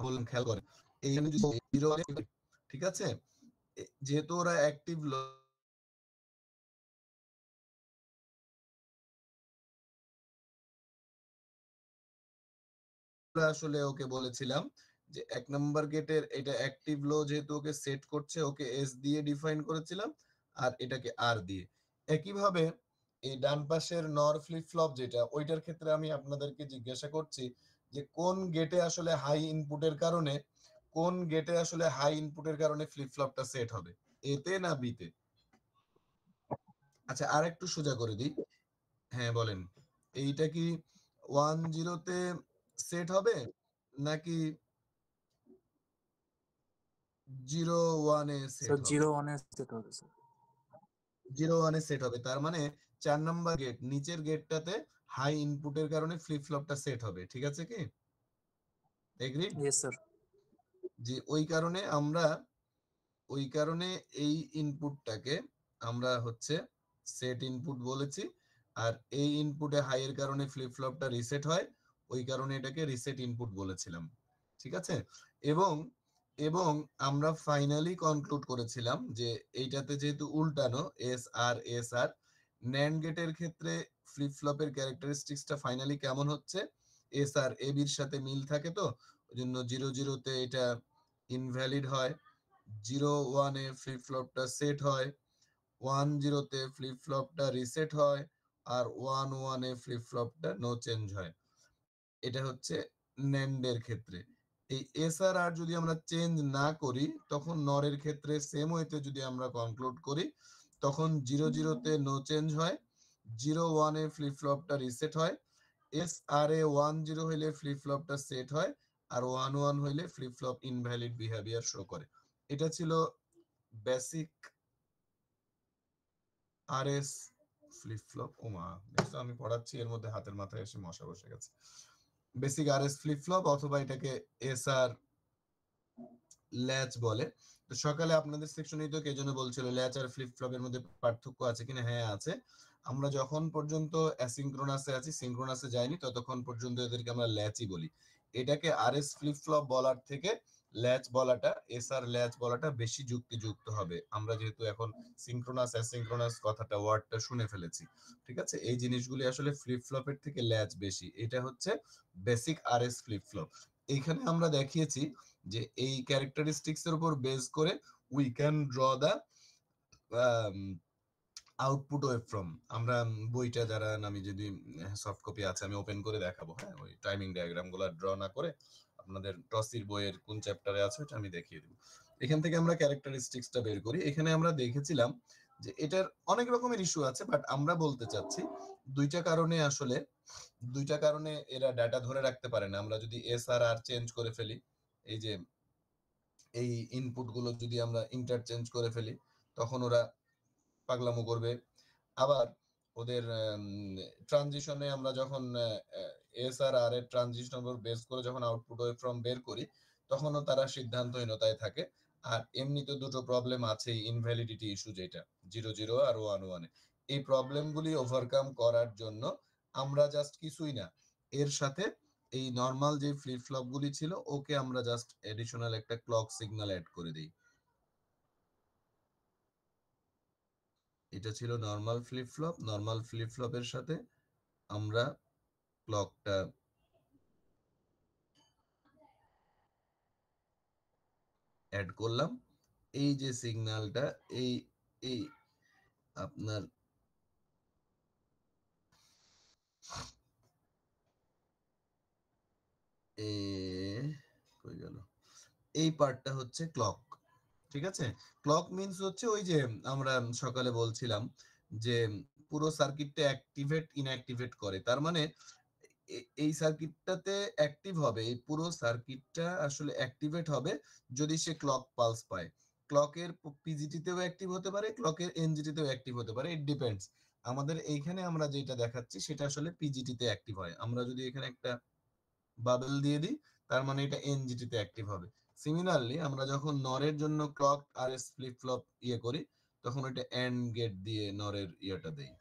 বললাম খেয়াল করেন এইখানে যদি 0 ঠিক আছে, যেহেতু ওরা অ্যাক্টিভ আসলে ওকে বলেছিলাম যে 1 নম্বর গেটের এটা অ্যাক্টিভ লো, যেহেতু ওকে সেট করছে, ওকে এস দিয়ে ডিফাইন করেছিলাম আর এটাকে আর দিয়ে। একইভাবে এই ডান পাশের নর ফ্লিপ ফ্লপ যেটা, ওইটার ক্ষেত্রে আমি আপনাদেরকে জিজ্ঞাসা করছি যে কোন গেটে আসলে হাই ইনপুটের কারণে, কোন গেটে আসলে হাই ইনপুটের কারণে ফ্লিপ ফ্লপটা সেট হবে, এতে না বিতে? আচ্ছা আর একটু সোজা করে দিই, হ্যাঁ বলেন, এইটা কি 1-0-তে সেট হবে নাকি 0-1-এ সেট স্যার হবে? 0-1-এ সেট হবে স্যার। 0-1-এ সেট হবে, তার মানে 4 নম্বর গেট নিচের গেটটাতে হাই ইনপুটের কারণে ফ্লিপ ফ্লপটা সেট হবে, ঠিক আছে কি? এগ্রিড? Yes sir. যে ওই কারণে এই ইনপুটটাকে আমরা হচ্ছে সেট ইনপুট বলেছি, আর এই ইনপুটে হাই এর কারণে ফ্লিপ ফ্লপটা রিসেট হয়, ওই কারণে এটাকে রিসেট ইনপুট বলেছিলাম, ঠিক আছে? এবং এবং আমরা ফাইনালি কনক্লুড করেছিলাম যে এইটাতে যেহেতু উল্টানো এস আর ন্যান্ড গেটের ক্ষেত্রে ফ্লিপ ফ্লপের ক্যারেক্টারিস্টিক্সটা ফাইনালি কেমন হচ্ছে, এস আর এ বির সাথে মিল থাকে, তো ওই জন্য 0-0-তে এটা ইনভ্যালিড হয়, 0-1-এ ফ্লিপ ফ্লপটা সেট হয়, 1-0-তে ফ্লিপ ফ্লপটা রিসেট হয়, আর 1-1-এ ফ্লিপ ফ্লপটা নো চেঞ্জ হয়। এটা হচ্ছে ন্যান্ডের ক্ষেত্রে। এই এস আর আর যদি আমরা চেঞ্জ না করি, তখন নরের ক্ষেত্রে সেম ওয়েতে যদি আমরা কনক্লুড করি, তখন 0-0-তে নো চেঞ্জ হয়, 0-1-এ ফ্লিপ ফ্লপটা রিসেট হয়, এস আর এ 1-0 হইলে ফ্লিপ ফ্লপটা সেট হয়, আর 1-1 হইলে flip flop invalid behaviour show করে। এটা ছিল বেসিক আর এস ফ্লিপ ফ্লপ। ওমা, আমি পড়াচ্ছি এর মধ্যে হাতের মাথায় এসে মশা বসে গেছে। বেসিক আর এস ফ্লিপ ফ্লপ, অথবা এটাকে এস আর ল্যাচ বলে। তো সকালে আপনাদের সেকশনেই তো কে যেন বলছিল ল্যাচ আর ফ্লিপ ফ্লপের মধ্যে পার্থক্য আছে কিনা, হ্যাঁ আছে। আমরা যখন পর্যন্ত অ্যাসিঙ্ক্রোনাসে আছি, সিঙ্ক্রোনাসে যাইনি, ততক্ষণ পর্যন্ত এদেরকে আমরা ল্যাচই বলি। এটাকে আর এস ফ্লিপ ফ্লপ বলার থেকে ল্যাচ বলাটা, এস আর ল্যাচ বলাটা বেশি যুক্তিযুক্ত হবে, আমরা যেহেতু এখন সিঙ্ক্রোনাস অ্যাসিঙ্ক্রোনাস কথাটা ওয়ার্ডটা শুনে ফেলেছি, ঠিক আছে? এই জিনিসগুলি আসলে ফ্লিপ ফ্লপের থেকে ল্যাচ বেশি। এটা হচ্ছে বেসিক আর এস ফ্লিপ ফ্লপ। এইখানে আমরা দেখিয়েছি যে এই ক্যারেক্টারিস্টিক্স এর উপর বেস করে we can draw the output waveform. আমরা বইটা যারা, আমি যদি সফট কপি আছে আমি ওপেন করে দেখাবো, হ্যাঁ, ওই টাইমিং ডায়াগ্রাম গুলো ড্র না করে আপনাদের টসির বইয়ের কোন চ্যাপ্টারে আছে ওটা আমি দেখিয়ে দেবো। এখান থেকে আমরা ক্যারেক্টারিস্টিক্সটা বের করি। এখানে আমরা দেখেছিলাম যে এটার অনেক রকমের ইস্যু আছে, বাট আমরা বলতে চাচ্ছি দুইটা কারণে এরা ডাটা ধরে রাখতে পারে না। আমরা যদি এস আর আর চেঞ্জ করে ফেলি, এই যে এই ইনপুট গুলো যদি আমরা ইন্টারচেঞ্জ করে ফেলি, তখন ওরা পাগলামো করবে। আবার ওদের ট্রানজিশনে আমরা যখন এস আর আর এর ট্রানজিশন উপর বেস করে যখন আউটপুট ওয়েভ ফ্রম বের করি, তখনও তারা সিদ্ধান্তহীনতায় থাকে। আর এমনিতে দুটো প্রবলেম আছে, ইনভ্যালিডিটি ইস্যু, যেটা 0-0 আর 1-1-এ। এই প্রবলেমগুলি ওভারকাম করার জন্য আমরা জাস্ট কিছুই না, এর সাথে এই নর্মাল যে ফ্লিপ ফ্লপ গুলি ছিল, ওকে আমরা জাস্ট এডিশনাল একটা ক্লক সিগন্যাল অ্যাড করে দিই। এটা ছিল normal flip flop. Normal flip ফ্লপের সাথে আমরা ক্লকটা অ্যাড করলাম। এই যে সিগন্যালটা, এই এই আপনার কই গেল, এই পার্টটা হচ্ছে ক্লক, ঠিক আছে? ক্লক মিন্স হচ্ছে ওই যে আমরা সকালে বলছিলাম যে পুরো সার্কিটটা অ্যাক্টিভেট ইনঅ্যাক্টিভেট করে। তার মানে এই সার্কিটটাতে অ্যাক্টিভ হবে, এই পুরো সার্কিটটা আসলে অ্যাক্টিভেট হবে যদি সে ক্লক পালস পায়। ক্লকের পিজিটিতেও অ্যাক্টিভ হতে পারে, ক্লকের এনজিটিতেও অ্যাক্টিভ হতে পারে, ইট ডিপেন্ডস। আমাদের এইখানে আমরা যেটা দেখাচ্ছি সেটা আসলে পিজিটিতে অ্যাক্টিভ হয়। আমরা যদি এখানে একটা বাবেল দিয়ে দিই, তার মানে এটা এনজিটিতে অ্যাক্টিভ হবে। সিমিলারলি আমরা যখন নরের জন্য ক্লক আর এস ফ্লিপ ফ্লপ করি, তখন এটা এন্ড গেট দিয়ে নরের ইয়েটা দেই।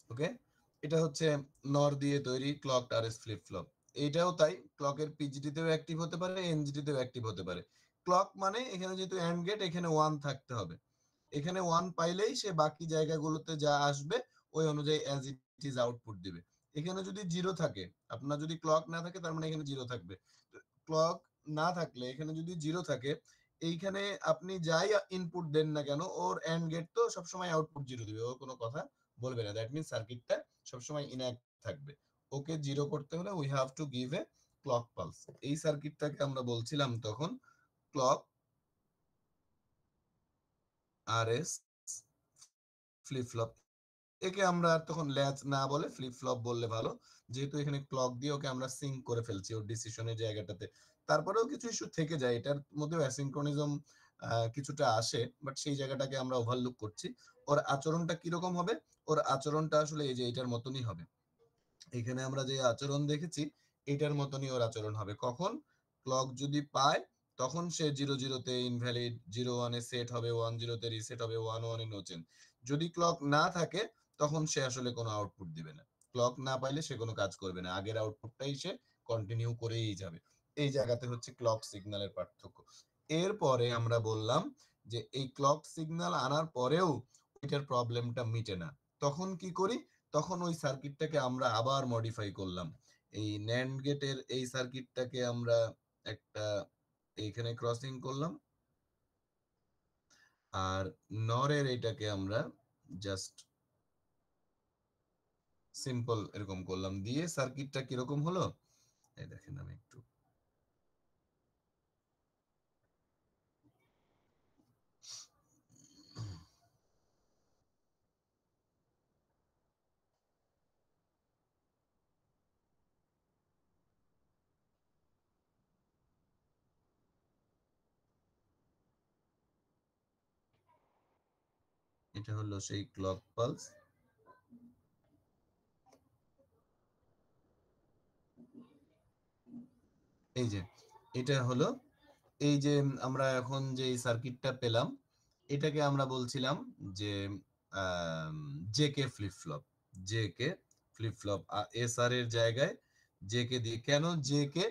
ওকে, এটা হচ্ছে নর দিয়ে তৈরি ক্লক আরএস ফ্লিপ ফ্লপ। এটাও তাই, ক্লকের পিজিটি তেও অ্যাক্টিভ হতে পারে, এনজিটি তেও অ্যাক্টিভ হতে পারে। ক্লক মানে এখানে যেহেতু অ্যান্ড গেট, এখানে 1 থাকতে হবে। এখানে 1 পাইলেই সে বাকি জায়গাগুলোতে যা আসবে ওই অনুযায়ী অ্যাজ ইট ইজ আউটপুট দিবে। এখানে যদি 0 থাকে, আপনার যদি ক্লক না থাকে তার মানে এখানে 0 থাকবে। ক্লক না থাকলে এখানে যদি 0 থাকে, এইখানে আপনি যাই ইনপুট দেন না কেন, ওর অ্যান্ড গেট তো সবসময় আউটপুট 0 দিবে, ও কোনো কথা বলবে না। দ্যাট মিনস সার্কিটটা সবসময় ইনঅ্যাক্ট থাকবে। ওকে 0 করতে হলে we have to give a clock pulse. এই সার্কিটটাকে আমরা বলছিলাম তখন ক্লক আরএস ফ্লিপ ফ্লপ। একে আমরা তখন ল্যাচ না বলে ফ্লিপ ফ্লপ বললে ভালো, যেহেতু এখানে ক্লক দিয়ে ওকে আমরা সিঙ্ক করে ফেলছি ওর ডিসিশনের জায়গাটাতে। তারপরেও কিছু ইস্যু থেকে যায়, এটার মধ্যেও অ্যাসিনক্রনিজম কিছুটা আসে, বাট সেই জায়গাটাকে আমরা ওভারলুক করছি। ওর আচরণটা কিরকম হবে? ওর আচরণটা আসলে এই যে এটার মতনই হবে। এখানে আমরা যে আচরণ দেখেছি এটার মতনই ওর আচরণ হবে। কখন? ক্লক যদি পায় তখন সে 0 তে ইনভ্যালিড, 0 1 এ সেট হবে, 1 0 তে রিসেট হবে, 1 1 এ নো চেঞ্জ। যদি ক্লক না থাকে তখন সে আসলে কোনো আউটপুট দিবে না। ক্লক না পাইলে সে কোনো কাজ করবে না, আগের আউটপুটটাই সে কন্টিনিউ করেই যাবে। এই জায়গাতে হচ্ছে ক্লক সিগন্যালের পার্থক্য। এরপরে আমরা বললাম যে এই ক্লক সিগন্যাল আনার পরেও এটার প্রবলেমটা মিটে না, তখন কি করি? তখন ওই সার্কিটটাকে আমরা আবার মডিফাই করলাম। এই ন্যান্ড গেটের এই সার্কিটটাকে আমরা একটা এইখানে ক্রসিং করলাম, আর নরের এইটাকে আমরা জাস্ট সিম্পল এরকম করলাম, দিয়ে সার্কিটটা কিরকম হলো এই দেখেন। আমি একটু এটা হলো সেই ক্লক পালস। এই যে এটা হলো, এই যে আমরা এখন যে সার্কিটটা পেলাম এটাকে আমরা বলছিলাম যে JK flip flop. JK flip flop SR এর জায়গায় জেকে দিয়ে, কেন জেকে?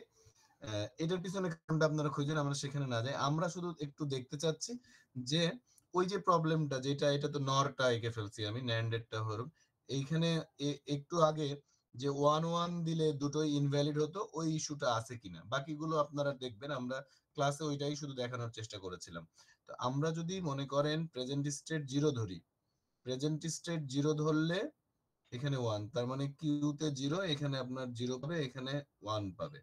এটার পিছনে কারণটা আপনারা খুঁজেন, আমরা সেখানে না যাই। আমরা শুধু একটু দেখতে চাচ্ছি যে ওই যে প্রবলেমটা যেটা, এটা তো নরটা এঁকে ফেলছি আমি, ন্যান্ডেডটা হলো এইখানে একটু আগে যে 1 1 দিলে দুটোই ইনভ্যালিড হতো, ওই ইস্যুটা আছে কিনা বাকিগুলো আপনারা দেখবেন। আমরা ক্লাসে ওইটাই শুধু দেখানোর চেষ্টা করেছিলাম। তো আমরা যদি মনে করেন প্রেজেন্ট স্টেট 0 ধরি, প্রেজেন্ট স্টেট 0 ধরলে এখানে 1, তার মানে কিউতে 0, এখানে আপনার 0 পাবে, এখানে 1 পাবে।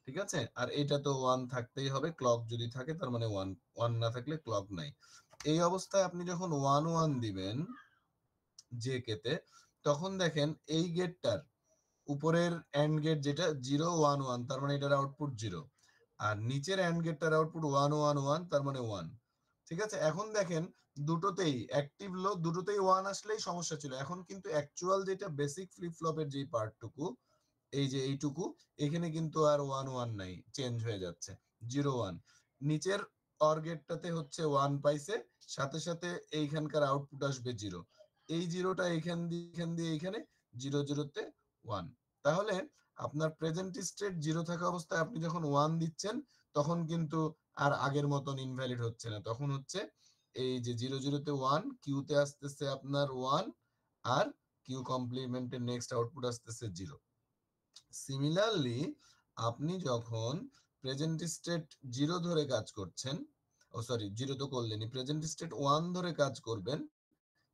ঠিক আছে? আর এটা তো 1 থাকতেই হবে, ক্লক যদি থাকে তার মানে 1, 1 না থাকলে ক্লক নাই। এই অবস্থায় আপনি যখন 1 1 দিবেন জে কেতে, তখন দেখেন এই গেটটার উপরের এন্ড গেট যেটা 0 1 1, তার মানে এটার আউটপুট 0, আর নিচের এন্ড গেটটার আউটপুট 1 1 1, তার মানে 1। ঠিক আছে? এখন দেখেন দুটোতেই অ্যাক্টিভ লো, দুটোতেই 1 আসলেই সমস্যা ছিল। এখন কিন্তু অ্যাকচুয়াল যেটা বেসিক ফ্লিপ ফ্লপের যে পার্টটুকু, এই যে এইটুকু, এখানে কিন্তু আর 1 1 নাই, চেঞ্জ হয়ে যাচ্ছে 0 1। নিচের অর গেটটাতে হচ্ছে 1 পাইছে, সাথে সাথে এইখানকার আউটপুট আসবে 0। এই 0টা এখান দিয়ে এইখানে 0 0 তে 1। তাহলে আপনার প্রেজেন্ট স্টেট 0 থাকা অবস্থায় আপনি যখন 1 দিচ্ছেন তখন কিন্তু আর আগের মতন ইনভ্যালিড হচ্ছে না, তখন হচ্ছে এই যে 0 0 তে 1, কিউতে আসতেছে আপনার 1, আর কিউ কমপ্লিমেন্টের নেক্সট আউটপুট আসতেছে 0। সিমিলারলি আপনি যখন প্রেজেন্ট স্টেট 0 ধরে কাজ করছেন, ও সরি 0 তো করলেনই, প্রেজেন্ট স্টেট 1 ধরে কাজ করবেন,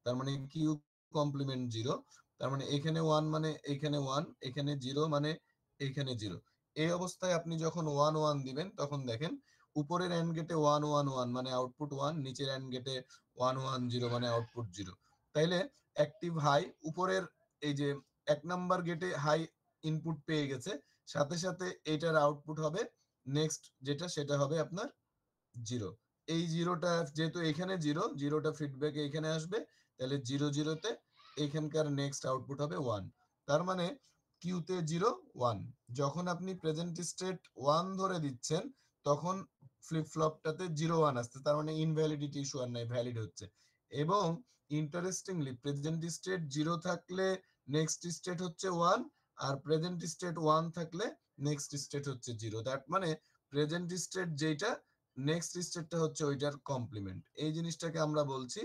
তার মানে কিউ কমপ্লিমেন্ট 0, তার মানে এখানে 1 মানে এখানে 1, এখানে 0 মানে এখানে 0। এই অবস্থায় আপনি যখন 1 1 দিবেন তখন দেখেন উপরের এন্ড গেটে 1 1 1 মানে আউটপুট 1, নিচের এন্ড গেটে 1 1 0 মানে আউটপুট 0। তাইলে অ্যাক্টিভ হাই উপরের, এই যে 1 নাম্বার গেটে হাই ইনপুট পেয়ে গেছে, সাথে সাথে এটার আউটপুট হবে নেক্সট যেটা, সেটা হবে আপনার 0। এই 0টা যেহেতু এখানে 0, 0টা ফিডব্যাক এখানে আসবে, তাহলে 0 0 তে এখানকার নেক্সট আউটপুট হবে 1। তার মানে কিউতে 0 1। যখন আপনি প্রেজেন্ট স্টেট 1 ধরে দিচ্ছেন তখন ফ্লিপ ফ্লপটাতে 0 1 আসছে, তার মানে ইনভ্যালিডিটি ইস্যু আর নাই, ভ্যালিড হচ্ছে। এবং ইন্টারেস্টিংলি প্রেজেন্ট স্টেট 0 থাকলে নেক্সট স্টেট হচ্ছে 1, আর প্রেজেন্ট স্টেট 1 থাকলে নেক্সট স্টেট হচ্ছে 0। দ্যাট মানে প্রেজেন্ট স্টেট যেটা, নেক্সট স্টেটটা হচ্ছে ওইটার কমপ্লিমেন্ট। এই জিনিসটাকে আমরা বলছি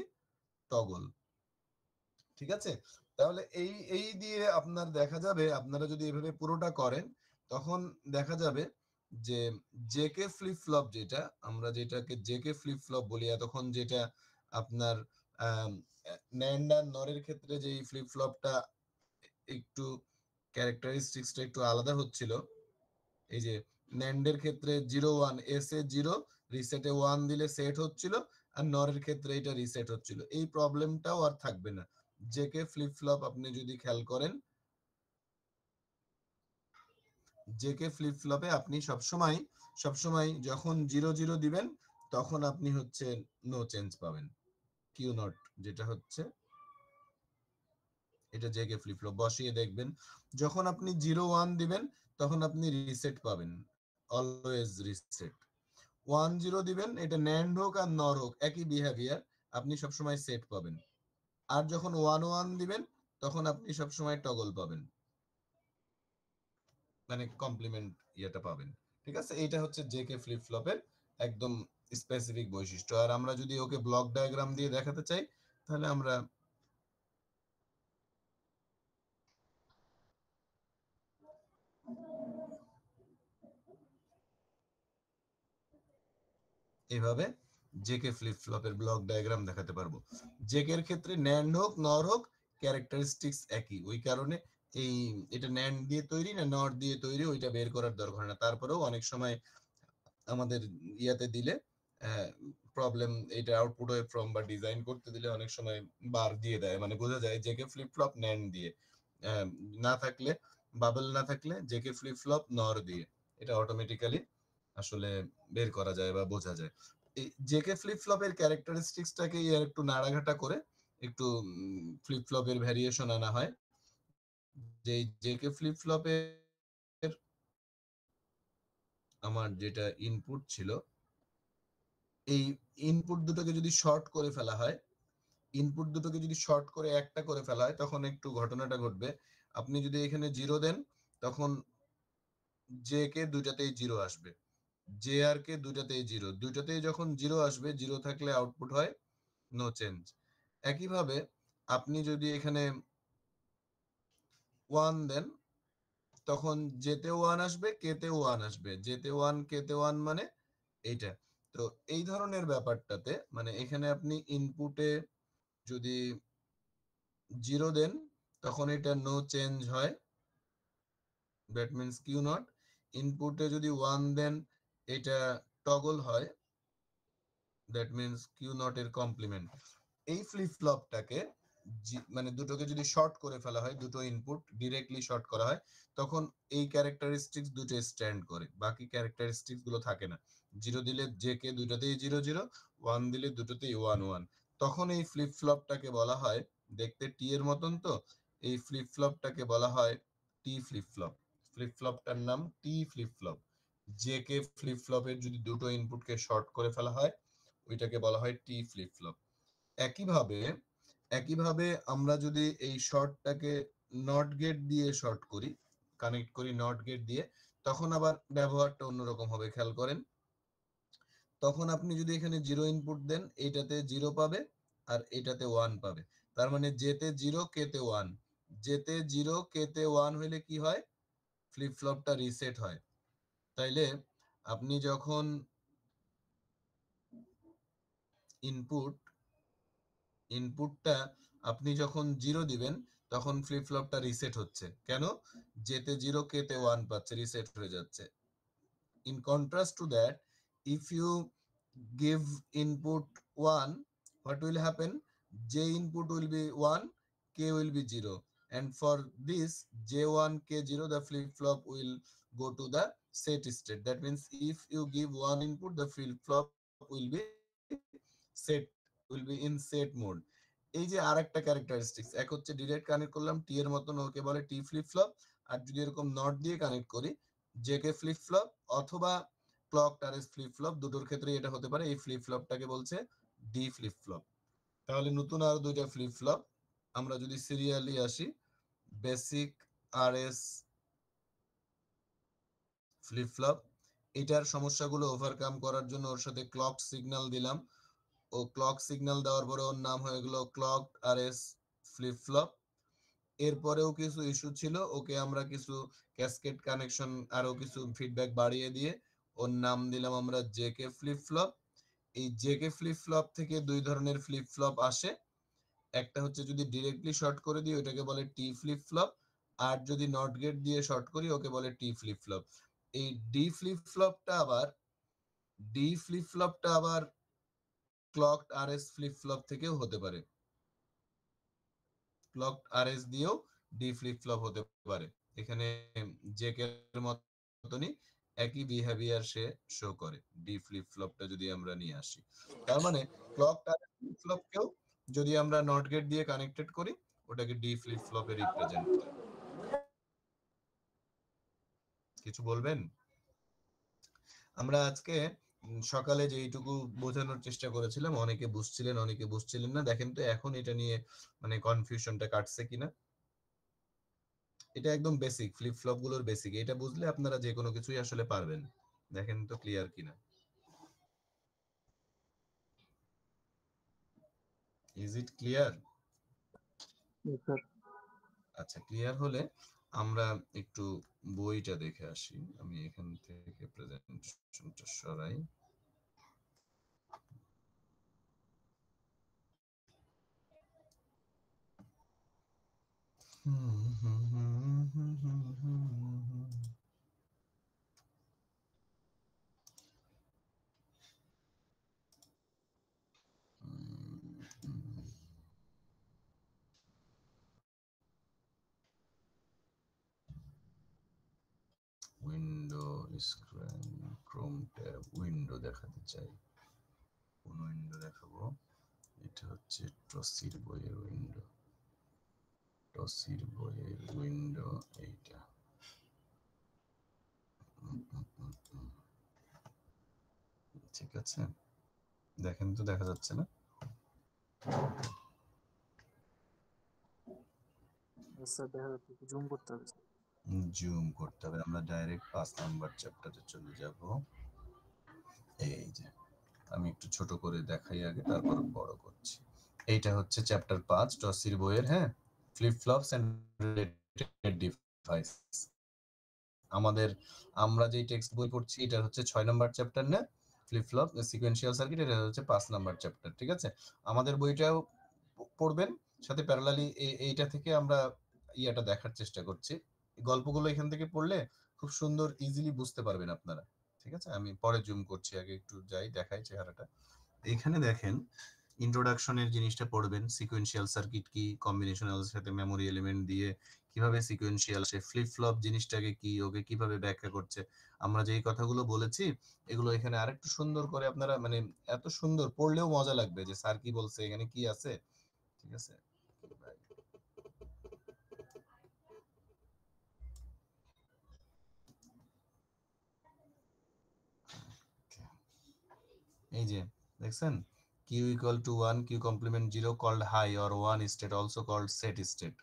টগল। ঠিক আছে, তাহলে এই এই দিয়ে আপনার দেখা যাবে, আপনারা যদি এভাবে পুরোটা করেন তখন দেখা যাবে যে জেকে ফ্লিপ ফ্লপ, যেটা আমরা যেটাকে জেকে ফ্লিপ ফ্লপ বলি এতক্ষণ, যেটা আপনার ন্যান্ড আর নরের ক্ষেত্রে যে ফ্লিপ ফ্লপটা একটু ক্যারেক্টারিস্টিক্সটা একটু আলাদা হচ্ছিল। এই যে ন্যান্ডের ক্ষেত্রে 0 1 এস এ 0, রিসেটে 1 দিলে সেট হচ্ছিল, আর নরের ক্ষেত্রে এটা রিসেট হচ্ছিল। এই প্রবলেমটাও আর থাকবে না। জেকে ফ্লিপ ফ্লপ আপনি যদি খেয়াল করেন, জেকে ফ্লিপ ফ্লপে আপনি সবসময় সবসময় যখন 0 0 দিবেন তখন আপনি হচ্ছে নো চেঞ্জ পাবেন। কিউ নট যেটা হচ্ছে এটা জেকে ফ্লিপ ফ্লপ বসিয়ে দেখবেন, যখন আপনি 0 1 দিবেন তখন আপনি রিসেট পাবেন, অলওয়েজ রিসেট। 1 0 দিবেন, এটা ন্যান্ড হোক আর নর হোক একই বিহেভিয়ার, আপনি সবসময় সেট পাবেন। আর যখন 1 1 দিবেন তখন আপনি সবসময় টগল পাবেন, মানে কমপ্লিমেন্ট ইয়েটা পাবেন। ঠিক আছে, এটা হচ্ছে জেকে ফ্লিপ ফ্লপের একদম স্পেসিফিক বৈশিষ্ট্য। আর আমরা যদি ওকে ব্লক ডায়াগ্রাম দিয়ে দেখাতে চাই তাহলে আমরা এভাবে জেকে ফ্লিপ ফ্লপের ব্লক ডায়াগ্রাম দেখাতে পারবো। জেকের ক্ষেত্রে ন্যান্ড হোক নর হোক ক্যারেক্টারিস্টিক্স একই, ওই কারণে এই এটা ন্যান্ড দিয়ে তৈরি না নর দিয়ে তৈরি ওইটা বের করার দরকার না। তারপরেও অনেক সময় আমাদের ইয়াতে দিলে প্রবলেম, এটা আউটপুট ওয়েভ ফ্রম বা ডিজাইন করতে দিলে অনেক সময় বার দিয়ে দেয়, মানে বোঝা যায় জেকে ফ্লিপ ফ্লপ ন্যান্ড দিয়ে, না থাকলে বাবল না থাকলে জেকে ফ্লিপ ফ্লপ নর দিয়ে, এটা অটোমেটিক্যালি আসলে বের করা যায় বা বোঝা যায়। এই জেকে ফ্লিপ ফ্লপের ক্যারেক্টারিস্টিক্সটাকে একটু নাড়াঘাটা করে একটু ফ্লিপ ফ্লপের ভ্যারিয়েশন আনা হয়। যে জেকে ফ্লিপ ফ্লপের আমার যেটা ইনপুট ছিল, এই ইনপুট দুটোকে যদি শর্ট করে ফেলা হয়, ইনপুট দুটোকে যদি শর্ট করে একটা করে ফেলা হয় তখন একটু ঘটনাটা ঘটবে। আপনি যদি এখানে 0 দেন তখন জে কে দুইটাতেই 0 আসবে, জে আর কে দুইটাতেই 0, দুইটাতেই যখন 0 আসবে, 0 থাকলে আউটপুট হয় নো চেঞ্জ। একইভাবে আপনি যদি এখানে 1 দেন তখন জেতে 1 আসবে, কেতে 1 আসবে, জেতে 1 কেতে 1 মানে এইটা। তো এই ধরনের ব্যাপারটাতে মানে এখানে আপনি ইনপুটে যদি 0 দেন তখন এটা নো চেঞ্জ হয়, দ্যাট মিন্স কিউ নট। ইনপুটে যদি 1 দেন এটা টগল হয়, দ্যাট মিন্স কিউ নট এর কমপ্লিমেন্ট। এই ফ্লিপ ফ্লপটাকে মানে দুটোকে যদি শর্ট করে ফেলা হয়, দুটো ইনপুট ডিরেক্টলি শর্ট করা হয়, তখন এই ক্যারেক্টারিস্টিক্স দুটো স্ট্যান্ড করে, বাকি ক্যারেক্টারিস্টিক্স গুলো থাকে না। 0 দিলে জে কে দুটোতেই 0 0, 1 দিলে দুটোতেই 1 1। তখন এই ফ্লিপ ফ্লপটাকে বলা হয়, দেখতে টি এর মতন তো, এই ফ্লিপ ফ্লপটাকে বলা হয় টি ফ্লিপ ফ্লপ। ফ্লিপ ফ্লপটার নাম T flip flop. J K flip ফ্লপের যদি দুটো ইনপুটকে শর্ট করে ফেলা হয় ওইটাকে বলা হয় টি ফ্লিপ ফ্লপ। একইভাবে একইভাবে আমরা যদি এই শর্টটাকে নট গেট দিয়ে শর্ট করি, কানেক্ট করি নট গেট দিয়ে, তখন আবার ব্যবহারটা অন্যরকম হবে, খেয়াল করেন। তখন আপনি যদি এখানে 0 ইনপুট দেন এটাতে 0 পাবে আর এটাতে 1 পাবে। তার মানে জেতে 0 কেতে 1, জেতে 0 কেতে 1 হইলে কি হয়, ফ্লিপ ফ্লপটা রিসেট হয়। তাইলে আপনি যখন ইনপুট ইনপুটটা আপনি যখন 0 দিবেন তখন ফ্লিপ ফ্লপটা রিসেট হচ্ছে, কেন, যেতে 0 কেতে 1 পাচ্ছে, রিসেট হয়ে যাচ্ছে। In contrast to that, if you give input 1, what will happen, j input will be 1, k will be 0, and for this j1 k0 the flip flop will go to the set state. That means if you give one input the flip flop will be set, will be in set mode. এই যে আরেকটা characteristics, এক হচ্ছে direct connect করলাম টি এর মতন, ওকে বলে টি flip flop. আর যদি এরকম নট দিয়ে কানেক্ট করি জেকে ফ্লিপ ফ্লপ অথবা ক্লক টারেস ফ্লিপ ফ্লপ, দুটোর ক্ষেত্রে এটা হতে পারে। এই ফ্লিপ ফ্লপটাকে বলছে ডি ফ্লিপ ফ্লপ। তাহলে নতুন আর দুইটা ফ্লিপ ফ্লপ, আমরা যদি সিরিয়ালি আসি, বেসিক আরএস ফ্লিপ ফ্লপ। এটার সমস্যাগুলো ওভারকাম করার জন্য ওর সাথে ক্লক সিগন্যাল দিলাম। ও ক্লক সিগন্যাল দেওয়ার পরে ওর নাম হয়ে গেল ক্লক আরএস ফ্লিপ ফ্লপ। এরপরেও কিছু ইস্যু ছিল, ওকে আমরা কিছু ক্যাসকেড কানেকশন আরো কিছু ফিডব্যাক বাড়িয়ে দিয়ে ওর নাম দিলাম আমরা জেকে ফ্লিপ ফ্লপ। এই জেকে ফ্লিপ ফ্লপ থেকে দুই ধরনের ফ্লিপ ফ্লপ আসে। একটা হচ্ছে যদি ডিরেক্টলি শর্ট করে দিই ওটাকে বলে টি ফ্লিপ ফ্লপ, আর যদি নট গেট দিয়ে শর্ট করি ওকে বলে টি ফ্লিপ ফ্লপ। এই ডি ফ্লিপ ফ্লপটা আবার ক্লকড আরএস ফ্লিপ ফ্লপ থেকেও হতে পারে। ক্লকড আরএস দিয়েও ডি ফ্লিপ ফ্লপ হতে পারে। এখানে জেকের মতনই একই বিহেভিয়ার সে শো করে। ডি ফ্লিপ ফ্লপটা যদি আমরা নিয়ে আসি, তার মানে ক্লকড আরএস ফ্লিপ ফ্লপকেও যদি আমরা নট গেট দিয়ে কানেক্টেড করি ওটাকে ডি ফ্লিপ ফ্লপে রিপ্রেজেন্ট করে। কিছু বলবেন? আমরা আজকে সকালে যেইটুকু বোঝানোর চেষ্টা করেছিলাম অনেকে বুঝছিলেন অনেকে বুঝছিলেন না। দেখেন তো এখন এটা নিয়ে মানে কনফিউশনটা কাটছে কিনা। এটা একদম বেসিক, ফ্লিপ ফ্লপ গুলোর বেসিক। এটা বুঝলে আপনারা যে কোনো কিছুই আসলে পারবেন। দেখেন তো ক্লিয়ার কিনা। Is it clear? আচ্ছা, ক্লিয়ার হলে আমরা একটু বইটা দেখে আসি। আমি এখান থেকে প্রেজেন্টেশনটা সরাই। Window screen, Chrome tab, window দেখাতে চাই। কোন উইন্ডো দেখাবো? এটা হচ্ছে টসির বইয়ের উইন্ডো। টসির বইয়ের উইন্ডো এইটা। ঠিক আছে, দেখেন তো দেখা যাচ্ছে না? জুম করতে হবে। জুম করতে হবে। আমরা ডাইরেক্ট 5 নাম্বার চ্যাপ্টারে চলে যাব। এই যে আমি একটু ছোট করে দেখাই আগে, তারপর বড় করছি। এইটা হচ্ছে চ্যাপ্টার 5 টসির বইয়ের, হ্যাঁ, flip flops and related device. আমরা যে টেক্সট বই পড়ছি এটা হচ্ছে 6 নাম্বার চ্যাপ্টার না, ফ্লিপ ফ্লপ সিকোয়েন্সিয়াল সার্কিট, এটা হচ্ছে 5 নাম্বার চ্যাপ্টার। ঠিক আছে, আমাদের বইটাও পড়বেন, সাথে প্যারালালি এইটা থেকে আমরা ইয়াটা দেখার চেষ্টা করছি। গল্পগুলো এখান থেকে পড়লে খুব সুন্দর ইজিলি বুঝতে পারবেন আপনারা। ঠিক আছে, আমি পরে জুম করছি, আগে একটু যাই দেখাই চেহারাটা। এখানে দেখেন ইন্ট্রোডাকশনের জিনিসটা পড়বেন, সিকোয়েন্সিয়াল সার্কিট কি, কম্বিনেশনাল সাথে মেমোরি এলিমেন্ট দিয়ে কিভাবে সিকোয়েন্সিয়াল, সে ফ্লিপ ফ্লপ জিনিসটাকে কি, ওকে কিভাবে ব্যাখ্যা করছে। আমরা যেই কথাগুলো বলেছি এগুলো এখানে আরেকটু সুন্দর করে আপনারা মানে এত সুন্দর পড়লেও মজা লাগবে যে স্যার কি বলছে, এখানে কি আছে। ঠিক আছে, এই যে দেখছেন, Q equal to 1, Q complement 0 called high or 1 state, also called set state.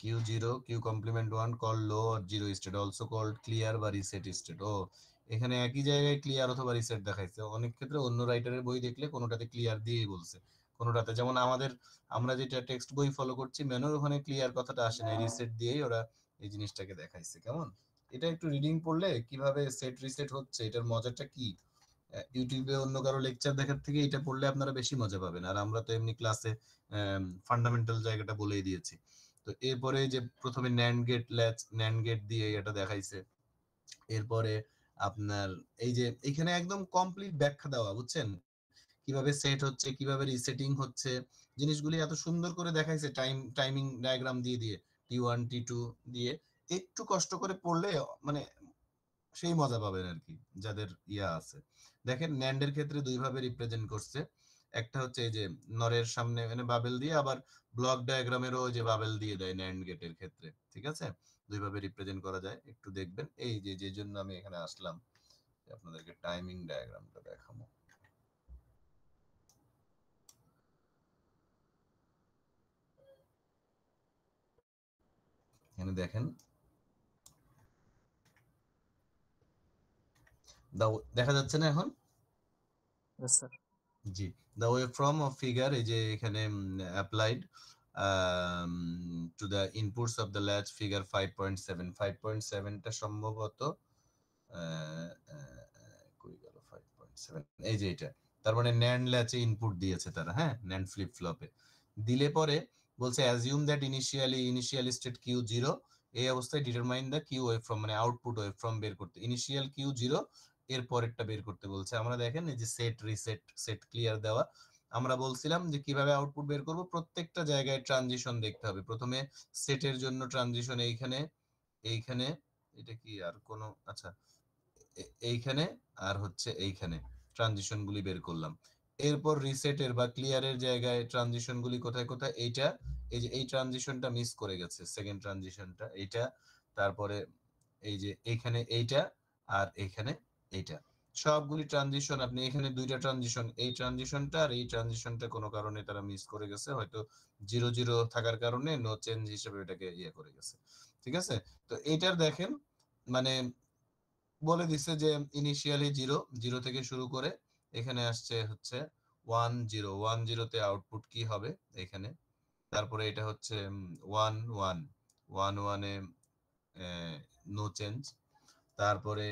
Q0, Q complement 1 called low or zero state, also called clear বা reset state। ও এখানে একই জায়গায় ক্লিয়ার অথবা রিসেট দেখাইছে। অনেক ক্ষেত্রে অন্য রাইটারের বই দেখলে কোনোটাতে ক্লিয়ার দিয়েই বলছে, কোনোটাতে, যেমন আমরা যেটা টেক্সট বই ফলো করছি মেনুর ওখানে ক্লিয়ার কথাটা আসে না, রিসেট দিয়েই ওরা এই জিনিসটাকে দেখাইছে। কেমন, এটা একটু রিডিং পড়লে কিভাবে সেট রিসেট হচ্ছে এটার মজাটা কি, ইউটিউবে অন্য কারো লেকচার দেখার থেকে এটা পড়লে আপনারা বেশি মজা পাবেন। আর আমরা তো এমনি ক্লাসে ফান্ডামেন্টাল জায়গাটা বলেই দিয়েছি। তো এরপরে যে প্রথমে NAND gate latch, NAND gate দিয়ে এটা দেখাইছে। এরপরে আপনার এই যে এখানে একদম কমপ্লিট ব্যাখ্যা দেওয়া, বুঝছেন, কিভাবে সেট হচ্ছে, কিভাবে রিসেটিং হচ্ছে, জিনিসগুলি এত সুন্দর করে দেখাইছে, টাইমিং ডায়াগ্রাম দিয়ে দিয়ে, T1 T2 দিয়ে। একটু কষ্ট করে পড়লে মানে সেই মজা পাবেন আর কি, যাদের ইয়া আছে। দেখেন ন্যান্ডের ক্ষেত্রে দুই ভাবে রিপ্রেজেন্ট করছে। একটা হচ্ছে এই যে নরের সামনে মানে বাবেল দিয়ে, আবার ব্লক ডায়াগ্রামেরও যে বাবেল দিয়ে দেয় ন্যান্ড গেটের ক্ষেত্রে। ঠিক আছে, দুই ভাবে রিপ্রেজেন্ট করা যায়, একটু দেখবেন। এই যে যে জন্য আমি এখানে আসলাম আপনাদেরকে টাইমিং ডায়াগ্রামটা দেখাবো। এখানে দেখেন দেখা যাচ্ছে না এখন? Yes, sir. G, the waveform of figure এই যে এখানে applied to the inputs of the latch figure 5.7 5.7টা সম্ভবত কই গেল 5.7 এই যে এটা, তার মানে NAND ল্যাচে ইনপুট দিয়েছে তারা, হ্যাঁ NAND ফ্লিপ ফ্লপে দিলে পরে বলছে assume that initial state Q 0, এই অবস্থায় ডিটারমাইন দ্য কিউ ওয়েভফর্ম, মানে আউটপুট ওয়েভফর্ম বের করতে, ইনিশিয়াল কিউ 0 এর পরেরটা বের করতে বলছে। আমরা দেখেন এই যে সেট রিসেট সেট ক্লিয়ার দেওয়া, আমরা বলছিলাম যে কিভাবে আউটপুট বের করব, প্রত্যেকটা জায়গায় ট্রানজিশন দেখতে হবে। প্রথমে সেটের জন্য ট্রানজিশন এইখানে এইখানে, এটা কি আর কোনো, আচ্ছা এইখানে আর হচ্ছে এইখানে ট্রানজিশন গুলি বের করলাম। এরপর রিসেটের বা ক্লিয়ারের জায়গায় ট্রানজিশন গুলি কোথায় কোথায়, এইটা এই যে এই ট্রানজিশনটা মিস করে গেছে, সেকেন্ড ট্রানজিশনটা এইটা, তারপরে এই যে এইখানে এইটা আর এইখানে এইটা, সবগুলি ট্রানজিশন আপনি এখানে দুইটা ট্রানজিশন, এই ট্রানজিশনটা আর এই ট্রানজিশনটা কোনো কারণে তারা মিস করে গেছে, হয়তো 0 0 থাকার কারণে নো চেঞ্জ হিসেবে এটাকে ইয়ে করে গেছে। ঠিক আছে, তো এইটার দেখেন মানে বলে দিচ্ছে যে ইনিশিয়ালি 0 থেকে শুরু করে এখানে আসছে হচ্ছে 1 0 আউটপুট কি হবে এখানে, তারপরে এটা হচ্ছে 1 1 এ নো চেঞ্জ, তারপরে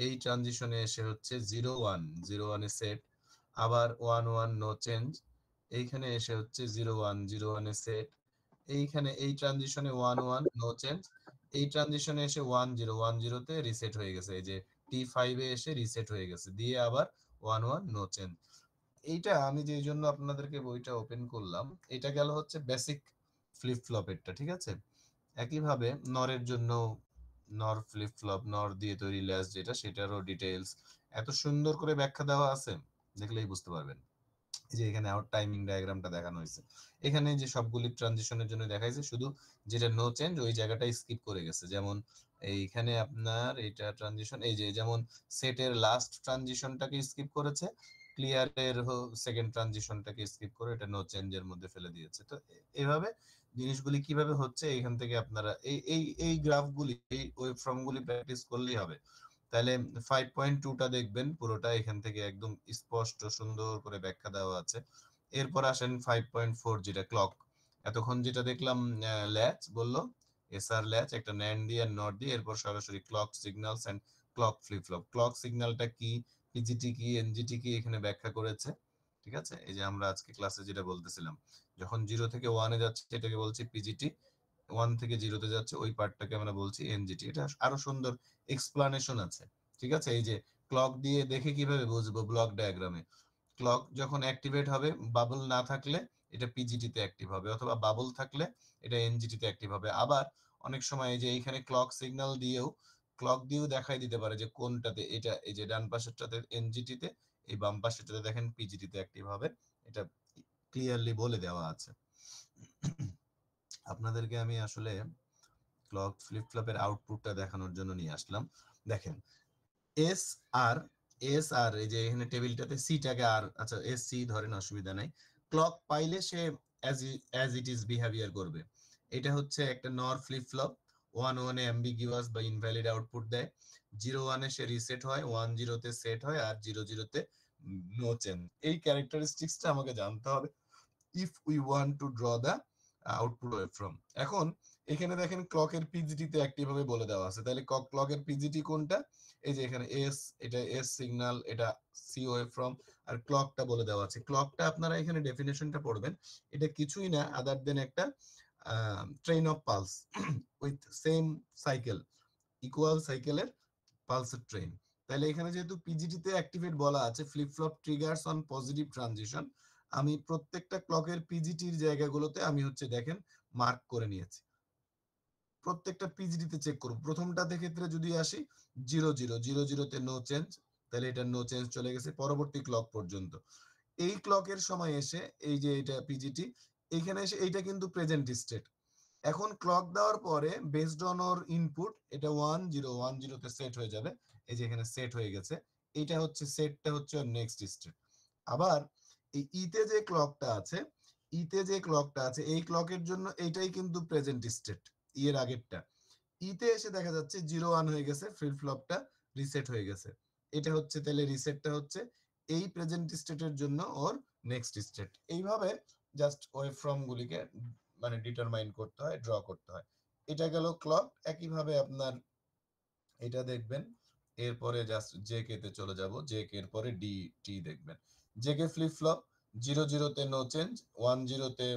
এই ট্রানজিশনে এসে হচ্ছে 0 1 এ সেট, আবার 1 1 নো চেঞ্জ, এইখানে এসে হচ্ছে 0 1 এ সেট, এইখানে এই ট্রানজিশনে 1 1 নো চেঞ্জ, এই ট্রানজিশনে এসে 1 0 রিসেট হয়ে গেছে, এই যে T5 এ এসে রিসেট হয়ে গেছে, দিয়ে আবার 1 1 নো চেঞ্জ। এইটা আমি যে জন্য আপনাদেরকে বইটা ওপেন করলাম, এটা গেল হচ্ছে বেসিক ফ্লিপ ফ্লপেরটা, ঠিক আছে। একইভাবে নরের জন্য নর ফ্লিপ ফ্লপ, নর দিয়ে তৈরি ল্যাচ যেটা, সেটারও ডিটেইলস এত সুন্দর করে ব্যাখ্যা দেওয়া আছে, দেখলেই বুঝতে পারবেন। এই যে এখানে আউট টাইমিং ডায়াগ্রামটা দেখানো হয়েছে, এখানে যে সবগুলি ট্রানজিশনের জন্য দেখাইছে, শুধু যেটা নো চেঞ্জ ওই জায়গাটাই স্কিপ করে গেছে, যেমন এইখানে আপনার এটা ট্রানজিশন, এই যে যেমন সেটের লাস্ট ট্রানজিশনটাকে স্কিপ করেছে, ক্লিয়ারের সেকেন্ড ট্রানজিশনটাকে স্কিপ করে এটা নো চেঞ্জের মধ্যে ফেলে দিয়েছে। তো এইভাবে জিনিসগুলি কিভাবে হচ্ছে এখান থেকে আপনারা এই গ্রাফগুলি, এই ওয়েবফর্মগুলি প্র্যাকটিস করলেই হবে। তাহলে 5.2টা দেখবেন পুরোটা এখান থেকে একদম স্পষ্ট সুন্দর করে ব্যাখ্যা দেওয়া আছে। এরপর আসেন 5.4 যেটা ক্লক, এতক্ষণ যেটা দেখলাম ল্যাচ বললো, এসআর ল্যাচ একটা ন্যান্ড দিয়ে আর নট দিয়ে, এরপর সরাসরি clock signals and clock flip flop, clock সিগন্যালটা কি, পিজিটি কি, এনজিটি কি, এখানে ব্যাখ্যা করেছে। ঠিক আছে, এই যে আমরা আজকে ক্লাসে যেটা বলতেছিলাম, যখন 0 থেকে 1 এ যাচ্ছে এটাকে বলছি পিজিটি, 1 থেকে 0-তে যাচ্ছে ওই পার্টটাকে আমরা বলছি এনজিটি। এটা আরো সুন্দর এক্সপ্লানেশন আছে। ঠিক আছে, এই যে ক্লক দিয়ে দেখে কিভাবে বুঝবো, ব্লক ডায়াগ্রামে ক্লক যখন অ্যাক্টিভেট হবে, বাবল না থাকলে এটা পিজিটি তে অ্যাক্টিভ হবে, অথবা বাবল থাকলে এটা এনজিটি তে অ্যাক্টিভ হবে। আবার অনেক সময় এই যে এইখানে ক্লক দিয়েও দেখাই দিতে পারে যে কোনটাতে, এটা এই যে ডান পাশেরটাতে এনজিটি তে, এই বাম পাশেরটাতে দেখেন পিজিটি তে অ্যাক্টিভ হবে, এটা ক্লিয়ারলি বলে দেওয়া আছে। আপনাদেরকে আমি আসলে ক্লক ফ্লিপ ফ্লপের আউটপুটটা দেখানোর জন্য নিয়ে আসলাম। দেখেন এস আর এই যে এখানে টেবিলটাতে সিটাকে আর, আচ্ছা এস সি ধরেন, অসুবিধা নাই। ক্লক পাইলে সে অ্যাজ ইট ইজ বিহেভিয়ার করবে। এটা হচ্ছে একটা নর ফ্লিপ ফ্লপ, 1 1 এ অ্যাম্বিগুয়াস বা ইনভ্যালিড আউটপুট দেয়, 0 1 এ সে রিসেট হয়, 1 0 তে সেট হয়, আর 0 0 তে নো চেঞ্জ। এই ক্যারেক্টারিস্টিক্সটা আমাকে জানতে হবে if we want to draw the output waveform. এখন এখানে দেখেন ক্লকের পিজিটি তে অ্যাক্টিভ ভাবে বলে দেওয়া আছে, তাহলে ক্লকের পিজিটি কোনটা, এই যে এখানে এস, এটা এস সিগন্যাল, এটা সি ওয়েভফর্ম, আর ক্লকটা বলে দেওয়া আছে। ক্লকটা আপনারা এখানে ডেফিনেশনটা পড়বেন, এটা কিছুই না আদার দেন একটা train of pulse with same cycle, equal সাইকেলের পালসের ট্রেন। তাহলে এখানে যেহেতু পিজিটি তে অ্যাক্টিভেট বলা আছে, flip flop triggers on positive transition, আমি প্রত্যেকটা ক্লকের পিজিটির জায়গাগুলোতে আমি হচ্ছে দেখেন মার্ক করে নিয়েছি, প্রত্যেকটা পিজিটি তে চেক করব। প্রথমটাতে ক্ষেত্রে যদি আসি 0 0 তে নো চেঞ্জ, তাহলে এটা নো চেঞ্জ চলে গেছে পরবর্তী ক্লক পর্যন্ত। এই ক্লকের সময় এসে এই যে এটা পিজিটি, এইখানে এসে এইটা কিন্তু প্রেজেন্ট স্টেট। এখন ক্লক দেওয়ার পরে বেসড অন ওর ইনপুট এটা 1 0 তে সেট হয়ে যাবে, এই যে এখানে সেট হয়ে গেছে, এটা হচ্ছে সেটটা হচ্ছে ওর নেক্সট স্টেট। আবার এই ইতে যে ক্লকটা আছে, এই ক্লকের জন্য এইটাই কিন্তু প্রেজেন্ট স্টেট, এর আগেরটা। ইতে এসে দেখা যাচ্ছে 0-1 হয়ে গেছে, ফ্লিপ ফ্লপটা রিসেট হয়ে গেছে। এটা হচ্ছে তাহলে রিসেটটা হচ্ছে এই প্রেজেন্ট স্টেটের জন্য ওর নেক্সট স্টেট। এইভাবে জাস্ট ওয়েভ ফর্ম গুলিকে মানে ডিটারমাইন করতে হয়, ড্র করতে হয়। এটা গেল ক্লক। একইভাবে আপনার এটা দেখবেন, এরপরে জাস্ট জে কে তে চলে যাব, জে কে এর পরে ডি টি দেখবেন। জে কে ফ্লিপ ফ্লপ 0-0 তে নো চেঞ্জ, 1-0 তে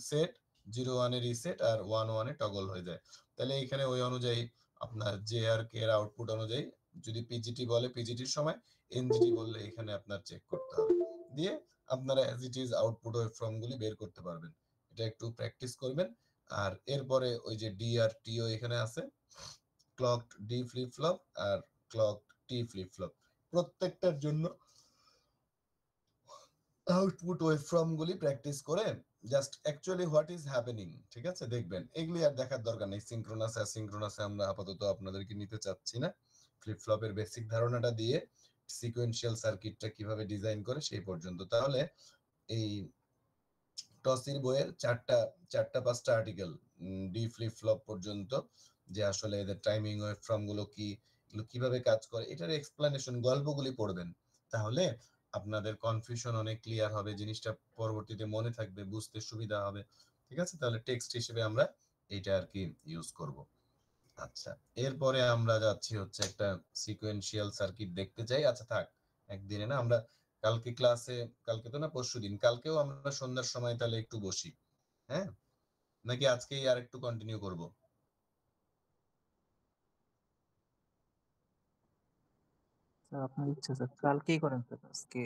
সেট, 0-1 এ রিসেট আর 1-1 এ টগল হয়ে যায়। তাহলে এখানে ওই অনুযায়ী আপনার জে আর কে এর আউটপুট অনুযায়ী যদি পিজিটি বলে পিজিটির সময়, এনজিটি বললে এখানে আপনার চেক করতে হবে, দিয়ে আপনারা as it is output waveform গুলি বের করতে পারবেন। এটা একটু প্র্যাকটিস করবেন। আর এরপরে ওই যে ডি আর টিও এখানে আছে, ক্লকড ডি ফ্লিপ ফ্লপ আর ক্লকড টি ফ্লিপ ফ্লপ, প্রত্যেকটার জন্য আউটপুট ওয়েভফর্ম গুলি প্র্যাকটিস করে just actually what is happening, ঠিক আছে, দেখবেন। এগুলি আর দেখার দরকার নেই, সিনক্রোনাস অ্যাসিনক্রোনাসে আমরা আপাতত আপনাদেরকে নিতে চাচ্ছি না। ফ্লিপ ফ্লপের বেসিক ধারণাটা দিয়ে সিকোয়েন্সিয়াল সার্কিটটা কিভাবে ডিজাইন করে সেই পর্যন্ত। তাহলে এই টসির বইয়ের চারটা পাঁচটা আর্টিকেল ডি ফ্লিপ ফ্লপ পর্যন্ত, যে আসলে এদের টাইমিং ওয়েভফর্ম গুলো কি, এগুলো কিভাবে কাজ করে, এটার এক্সপ্লেনেশন গল্পগুলি পড়বেন। তাহলে আপনাদের কনফিউশন অনেক ক্লিয়ার হবে, জিনিসটা পরবর্তীতে মনে থাকবে, বুঝতে সুবিধা হবে। ঠিক আছে, তাহলে টেক্সট হিসেবে আমরা এটা আর কি ইউজ করব। আচ্ছা, এরপরে আমরা যাচ্ছি হচ্ছে একটা সিকোয়েন্সিয়াল সার্কিট দেখতে চাই। আচ্ছা থাক, একদিনে না, আমরা কালকে ক্লাসে, কালকে তো না পরশুদিন, কালকেও আমরা সন্ধ্যার সময় তাহলে একটু বসি, হ্যাঁ, নাকি আজকেই আর একটু কন্টিনিউ করব? স্যার আপনার ইচ্ছা স্যার, কালকেই করেন স্যার, আজকে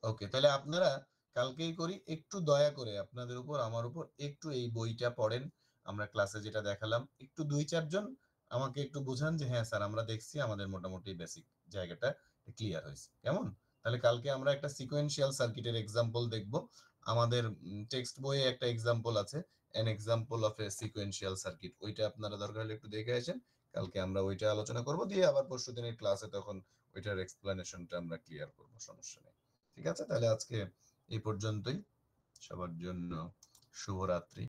ওকে, তাহলে আপনারা কালকেই করি। একটু দয়া করে আপনাদের উপর আমার উপর একটু এই বইটা পড়েন, আমরা ক্লাসে যেটা দেখালাম একটু 2-4 জন আমাকে একটু বোঝান যে হ্যাঁ স্যার আমরা দেখছি, আমাদের মোটামুটি বেসিক জায়গাটা ক্লিয়ার হয়েছে, কেমন? তাহলে কালকে আমরা একটা সিকোয়েন্সিয়াল সার্কিটের এক্সাম্পল দেখব। আমাদের টেক্সট বইয়ে একটা এক্সাম্পল আছে, an example of A sequential circuit, ওইটা আপনারা দরকার হলে একটু দেখে আসেন। কালকে আমরা ওইটা আলোচনা করব, দিয়ে আবার পরশুদিনের ক্লাসে তখন ওইটার এক্সপ্লেনেশনটা আমরা ক্লিয়ার করব, সমস্যা নেই। ঠিক আছে, তাহলে আজকে এই পর্যন্তই। সবার জন্য শুভরাত্রি।